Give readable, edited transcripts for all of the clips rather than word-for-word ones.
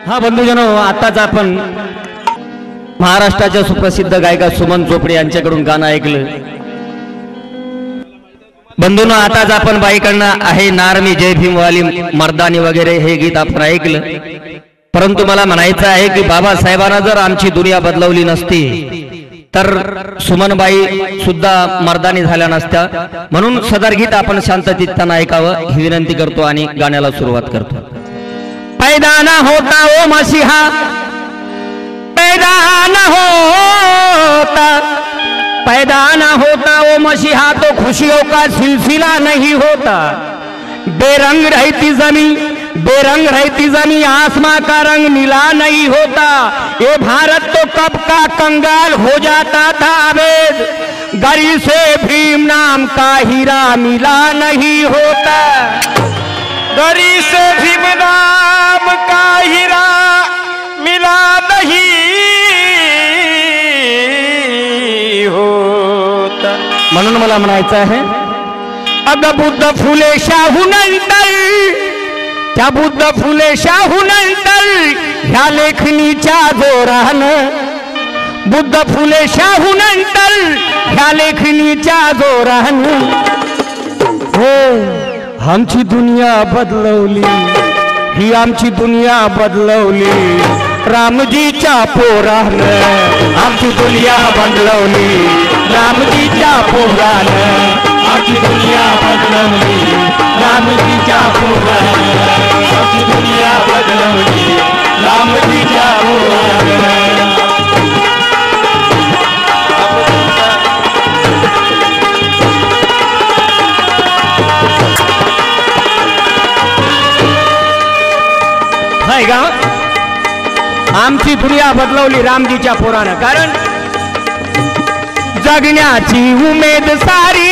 हा बंधूजनो, आताच आपण महाराष्ट्राच्या सुप्रसिद्ध गायिका सुमन चोपडे यांच्याकडून गाणं ऐकलं. बंधूंनो, आताच आपण बाईकडनं आहे नारमी जय भीम वाली मर्दानी वगैरे हे गीत आपण ऐकलं. परंतु मला म्हणायचं आहे की बाबासाहेबांना जर आमची दुनिया बदलवली नसती तर सुमनबाई सुद्धा मर्दानी झाल्या नसत्या. म्हणून सदर गीत आपण शांतचित्तानं ऐकावं ही विनंती करतो आणि गाण्याला सुरुवात करतो. पैदा न होता वो मसीहा, पैदा न होता, पैदा न होता वो मसीहा तो खुशियों का सिलसिला नहीं होता. बेरंग रहती जमीन, बेरंग रहती जमीन, आसमां का रंग नीला नहीं होता. ये भारत तो कब का कंगाल हो जाता था अवैध, गरी से भीम नाम का हीरा मिला नहीं होता. गरी से भीम नाम का हीरा मिला नहीं होता. म्हणून मला म्हणायचं आहे, अगं बुद्ध फुले शाहूनंतर, त्या बुद्ध फुले शाहूनंतर ह्या लेखणीच्या जोरानं, बुद्ध फुले शाहूनंतर ह्या लेखणीच्या जोरानं हो आमची दुनिया बदलवली, ही आमची दुनिया बदलवली. रामजीच्या पोरानं आमची दुनिया बदलवली, रामजीच्या पोरानं आमची दुनिया बदलवली, रामजीच्या पोरानं आमची दुनिया बदलवली, रामजीच्या पोरानं. हाय का आमची दुनिया बदलवली रामजीच्या पोरानं. कारण जगण्याची उमेद सारी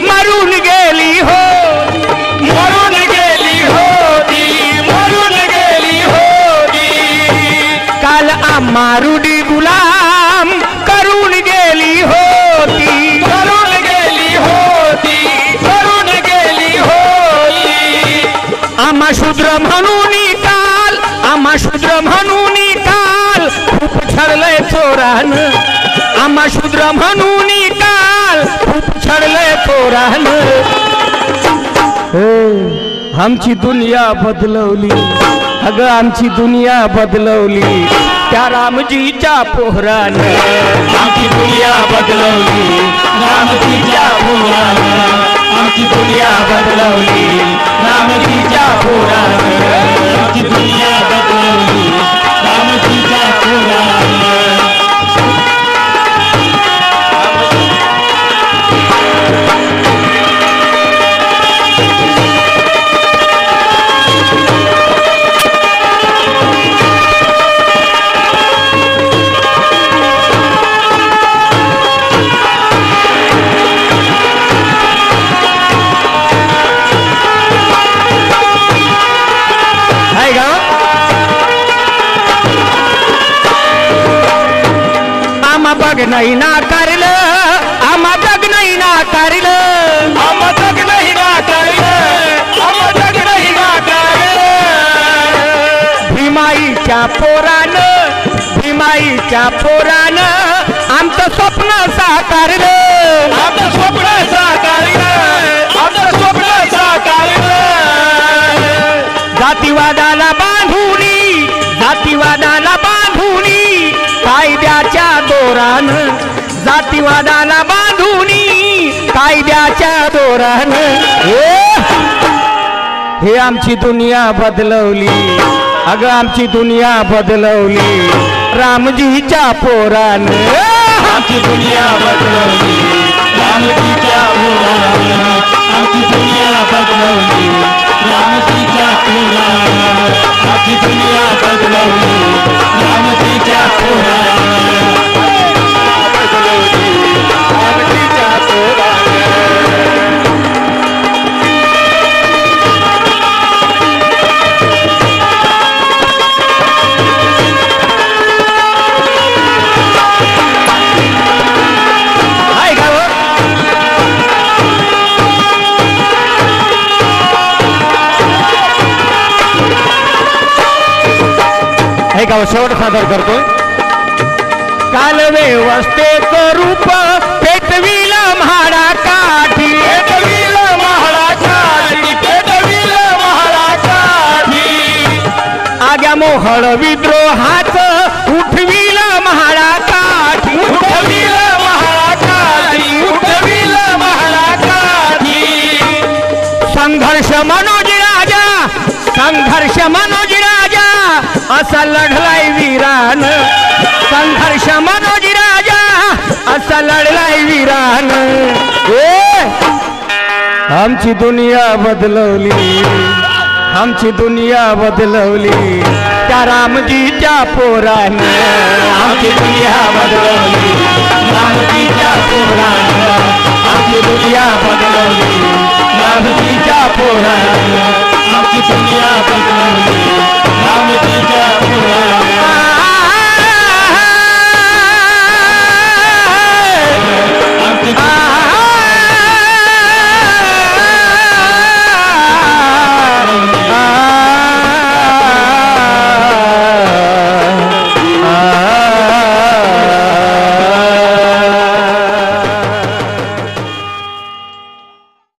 मरून गेली हो, मरून गेली होती, मरून गेली होती. काल आम्हा रूढी गुलाम करून गेली होती, करून गेली होती, करून गेली होती. आम्हा शूद्र म्हणून काल, आम्हा शूद्र म्हणून काल खूप छळलंय चोरानं, आम्हा शूद्र म्हणून काल खूप छळलंय चोरानं. आमची दुनिया बदलवली, अगं आमची दुनिया बदलवली त्या रामजीच्या पोरानं. आमची दुनिया बदलवली रामजीच्या पोरानं, आमची दुनिया बदलवली रामजीच्या पोरानं, आमची दुनिया बदलवली रामजीच्या पोरानं. बघ नाही नाकारलं, आम्हा जग नाही नाकारलं, आम्हा जग नाही नाकारलं, आम्हा जग नाही नाकारलं. भीमाईच्या पोरानं, भीमाईच्या पोरानं आमचं स्वप्न साकारलं, आमचं स्वप्न साकारलं, आमचं स्वप्न साकारलं. जातीवादाला बांधुनी, जातीवादाला बांधुनी कायद्याच्या दोरानं, जातीवादाला बांधुनी कायद्याच्या दोरानं. हे आमची दुनिया बदलवली, अगं आमची दुनिया बदलवली रामजीच्या पोरानं. आमची दुनिया बदलवली रामजीच्या पोरानं, आमची दुनिया बदलवली रामजीच्या पोरानं, आमची दुनिया बदलवली रामजीच्या पोरानं, बदलवली रामजीच्या पोरानं. हाय गाव हे गाव शेवट सादर करतोय. काल व्यवस्थेचं रूप पेटविल म्हाडा काठी, पेटविल म्हाडा काठी, पेटविल म्हाडा काठी. आग्या मोहळ विद्रोहाच उठविल म्हाडा काठी, उठविल म्हाडा काठी, उठविल म्हाडा काठी. संघर्ष मनोज राजा, संघर्ष मनोज राजा असा लढलाय वीरान, संघर्ष मनोज राजा असा लढलाय वीरान. आमची दुनिया बदलवली, आमची दुनिया बदलवली त्या रामजीच्या पोरानं, आमची दुनिया बदलवली रामजीच्या पोरानं, आमची दुनिया बदलवली रामजीच्या पोरानं, आमची दुनिया बदलवली रामजी